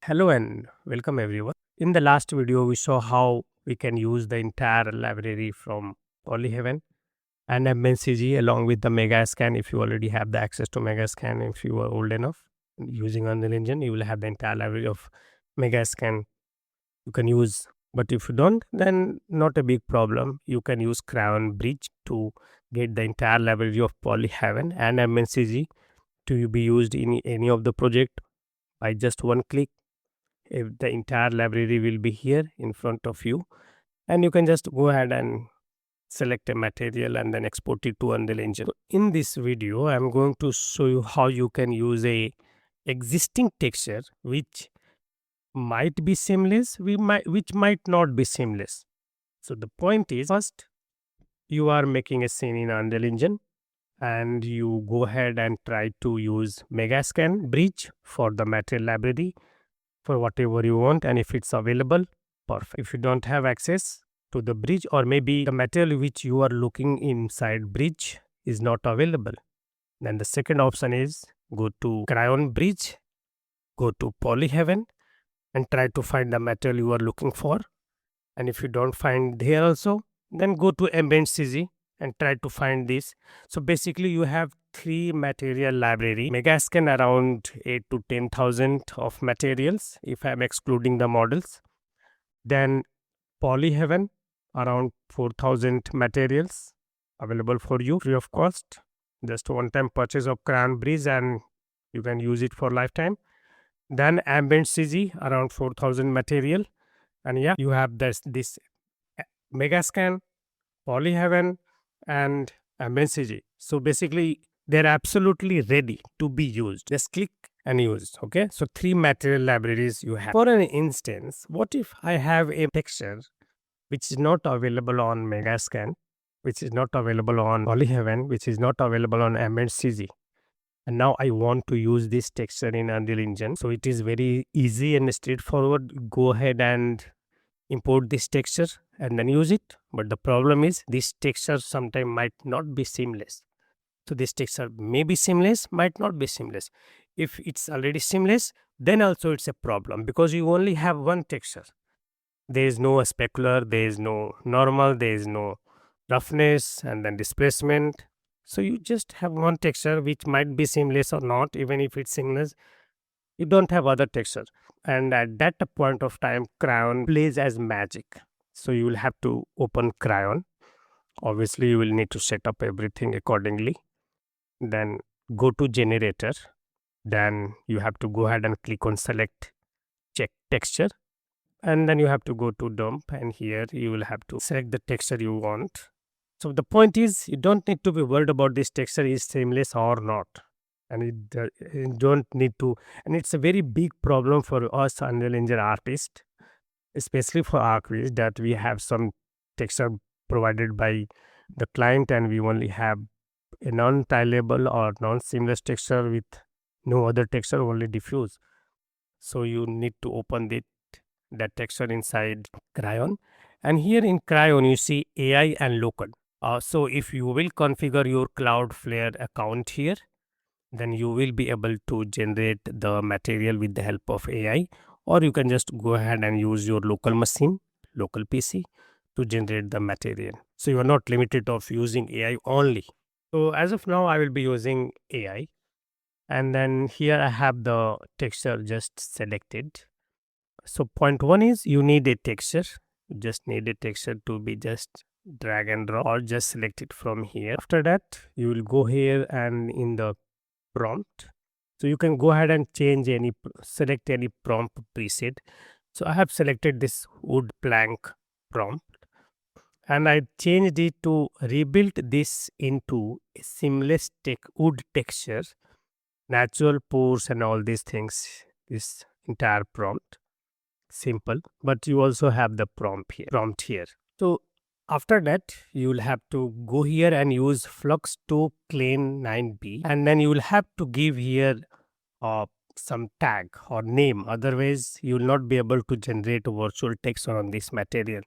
Hello and welcome everyone. In the last video, we saw how we can use the entire library from Polyheaven and MNCG along with the Megascan. If you already have the access to Megascan, if you are old enough using Unreal Engine, you will have the entire library of Megascan you can use. But if you don't, then not a big problem. You can use Kryon Bridge to get the entire library of Polyheaven and MNCG to be used in any of the project by just one click. If the entire library will be here in front of you, and you can just go ahead and select a material and then export it to Unreal Engine. So in this video, I'm going to show you how you can use a existing texture which might be seamless, which might not be seamless. So the point is, first you are making a scene in Unreal Engine and you go ahead and try to use Megascan Bridge for the material library for whatever you want, and if it's available, perfect. If you don't have access to the bridge, or maybe the material which you are looking inside bridge is not available, then the second option is go to Kryon Bridge, go to Polyheaven and try to find the material you are looking for. And if you don't find there also, then go to MNCG and try to find this. So basically you have three material library. Megascan around 8 to 10,000 of materials if I am excluding the models. Then Polyheaven around 4,000 materials available for you free of cost. Just one time purchase of Kryon Bridge and you can use it for lifetime. Then MNCG around 4,000 material, and yeah, you have this Megascan, Polyheaven and MNCG. So basically they're absolutely ready to be used. Just click and use. Okay, so three material libraries you have. For an instance, what if I have a texture which is not available on Megascan, which is not available on Polyheaven, which is not available on MNCG, and now I want to use this texture in Unreal Engine. So it is very easy and straightforward. Go ahead and import this texture and then use it. But the problem is this texture sometimes might not be seamless. So this texture may be seamless, might not be seamless. If it's already seamless, then also it's a problem because you only have one texture. There is no specular, there is no normal, there is no roughness and then displacement. So you just have one texture which might be seamless or not. Even if it's seamless, you don't have other texture. And at that point of time, Kryon plays as magic. So you will have to open Kryon. Obviously, you will need to set up everything accordingly. Then go to generator. Then you have to go ahead and click on select check texture. And then you have to go to dump, and here you will have to select the texture you want. So the point is, you don't need to be worried about this texture is seamless or not. And you don't need to, and it's a very big problem for us Unreal Engine artists, especially for Archviz, that we have some texture provided by the client and we only have a non-tileable or non-seamless texture with no other texture, only diffuse. So you need to open that texture inside Kryon, and here in Kryon you see AI and local. So if you will configure your Cloudflare account here, then you will be able to generate the material with the help of AI, or you can just go ahead and use your local machine, local PC to generate the material. So you are not limited of using AI only. So as of now, I will be using AI, and then here I have the texture just selected. So point one is you need a texture. You just need a texture to be just drag and drop or just select it from here. After that, you will go here and in the prompt. So you can go ahead and change select any prompt preset. So I have selected this wood plank prompt and I changed it to rebuild this into a seamless wood texture, natural pores and all these things, this entire prompt. Simple, but you also have the prompt here. So after that, you will have to go here and use flux to clean 9b, and then you will have to give here some tag or name. Otherwise, you will not be able to generate a virtual text on this material.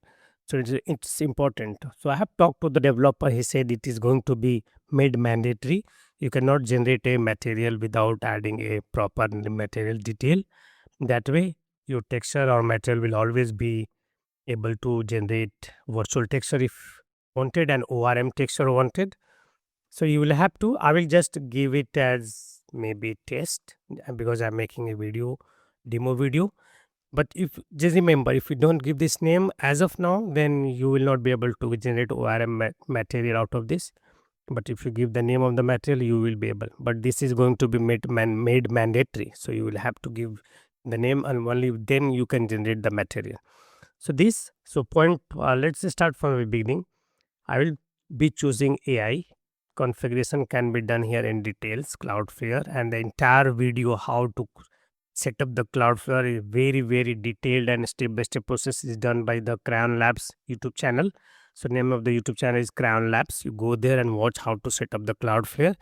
So it's important. So I have talked to the developer. He said it is going to be made mandatory. You cannot generate a material without adding a proper material detail. That way, your texture or material will always be able to generate virtual texture if wanted and ORM texture wanted. So you will have to, I will just give it as maybe test because I'm making a video, demo video. But if just remember, if you don't give this name as of now, then you will not be able to generate ORM material out of this. But if you give the name of the material, you will be able. But this is going to be made mandatory. So you will have to give the name, and only then you can generate the material. So this, so point, let's start from the beginning. I will be choosing AI. Configuration can be done here in details, Cloudflare, and the entire video how to set up the Cloudflare is very detailed and step-by-step process is done by the Kryon Labs YouTube channel. So name of the YouTube channel is Kryon Labs. You go there and watch how to set up the Cloudflare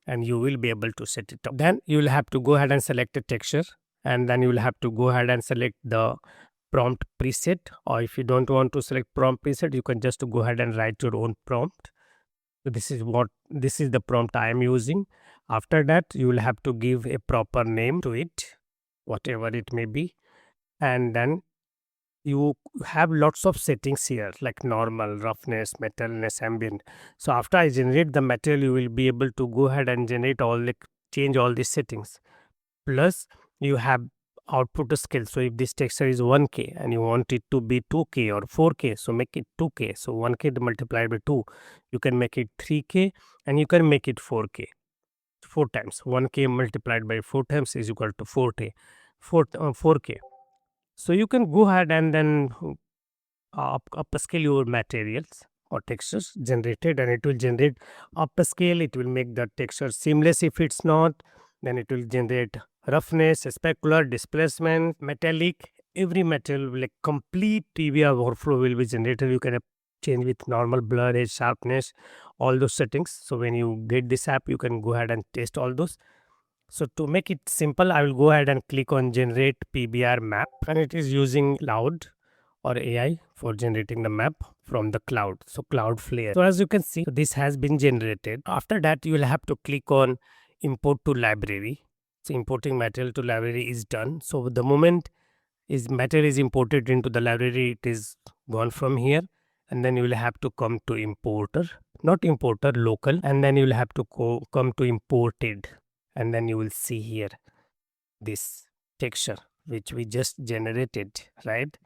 and you will be able to set it up. Then you will have to go ahead and select a texture, and then you will have to go ahead and select the prompt preset, or if you don't want to select prompt preset, you can just go ahead and write your own prompt. So this is the prompt I am using. After that, you will have to give a proper name to it, whatever it may be, and then you have lots of settings here like normal, roughness, metalness, ambient. So after I generate the material, you will be able to go ahead and generate all the change all these settings. Plus you have output scale. So if this texture is 1K and you want it to be 2K or 4K, so make it 2K. So 1K multiplied by 2, you can make it 3K and you can make it 4K. 4 times 1K multiplied by 4 times is equal to 4K. So you can go ahead and then upscale your materials or textures generated, and it will generate upscale. It will make the texture seamless. If it's not, then it will generate roughness, specular, displacement, metallic. Every material, like complete PBR workflow will be generated. You can change with normal blur, edge, sharpness, all those settings. So when you get this app, you can go ahead and test all those. So to make it simple, I will go ahead and click on generate PBR map, and it is using cloud or AI for generating the map from the cloud. So Cloudflare. So as you can see, this has been generated. After that, you will have to click on import to library. So importing material to library is done. So the moment is material is imported into the library, it is gone from here, and then you will have to come to importer, not importer, local, and then you will have to come to imported, and then you will see here this texture which we just generated, right?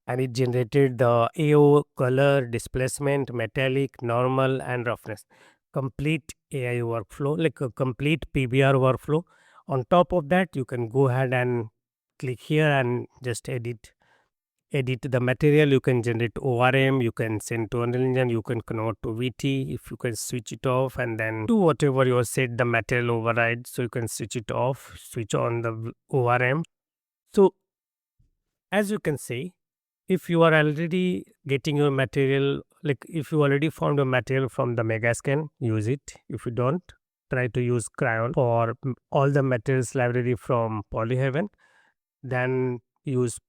And it generated the AO, color, displacement, metallic, normal, and roughness. Complete AI workflow, like a complete PBR workflow. On top of that, you can go ahead and click here and just edit the material. You can generate ORM, you can send to Unreal Engine, you can convert to VT, if you can switch it off and then do whatever you set the material override. So you can switch it off, switch on the ORM. So as you can see, if you are already getting your material, like if you already found your material from the Megascan, use it. If you don't, try to use Kryon for all the materials library from Polyhaven. Then use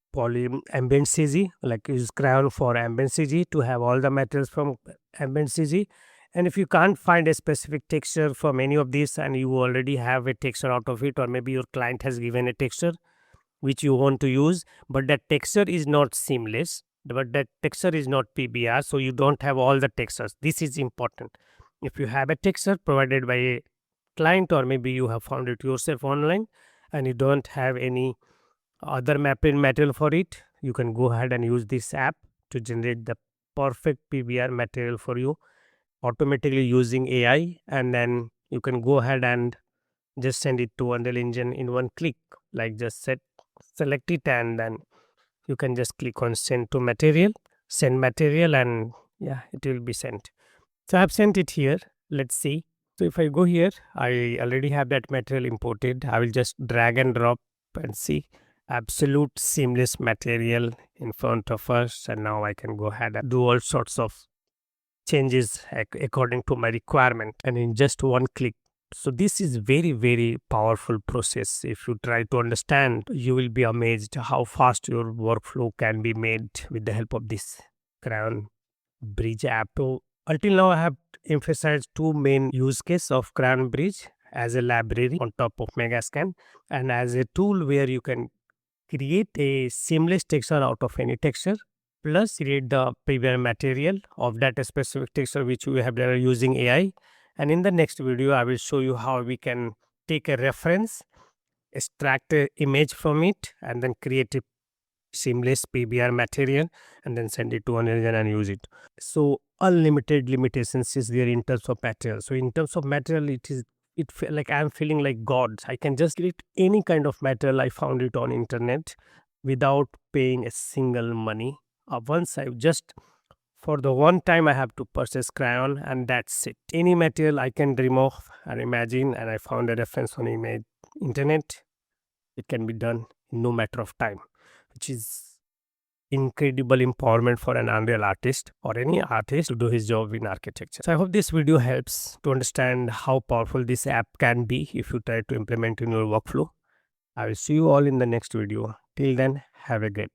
ambient CG, like use Kryon for ambient CG to have all the materials from ambient CG. And if you can't find a specific texture from any of these and you already have a texture out of it, or maybe your client has given a texture which you want to use, but that texture is not seamless, but that texture is not PBR, so you don't have all the textures. This is important. If you have a texture provided by a client, or maybe you have found it yourself online and you don't have any other mapping material for it, you can go ahead and use this app to generate the perfect PBR material for you automatically using AI, and then you can go ahead and just send it to Unreal Engine in one click. Like just select it and then you can just click on send to material, send material, and yeah, it will be sent. So I have sent it here. Let's see. So if I go here, I already have that material imported. I will just drag and drop and see absolute seamless material in front of us, and now I can go ahead and do all sorts of changes according to my requirement, and in just one click. So this is very powerful process. If you try to understand, you will be amazed how fast your workflow can be made with the help of this Kryon Bridge app. So until now, I have emphasized two main use cases of Kryon Bridge: as a library on top of Megascan, and as a tool where you can create a seamless texture out of any texture, plus create the PBR material of that specific texture which we have done using AI. And in the next video, I will show you how we can take a reference, extract an image from it, and then create a seamless PBR material and then send it to an engine and use it. So unlimited limitations is there in terms of material. So in terms of material, it feel like I'm feeling like God. I can just create any kind of material. I found it on internet without paying a single money. Once I just for the one time I have to purchase Kryon and that's it. Any material I can dream of and imagine, and I found a reference on internet. It can be done in no matter of time, which is incredible empowerment for an unreal artist or any artist to do his job in architecture. So I hope this video helps to understand how powerful this app can be if you try to implement in your workflow. I will see you all in the next video. Till then, have a great time.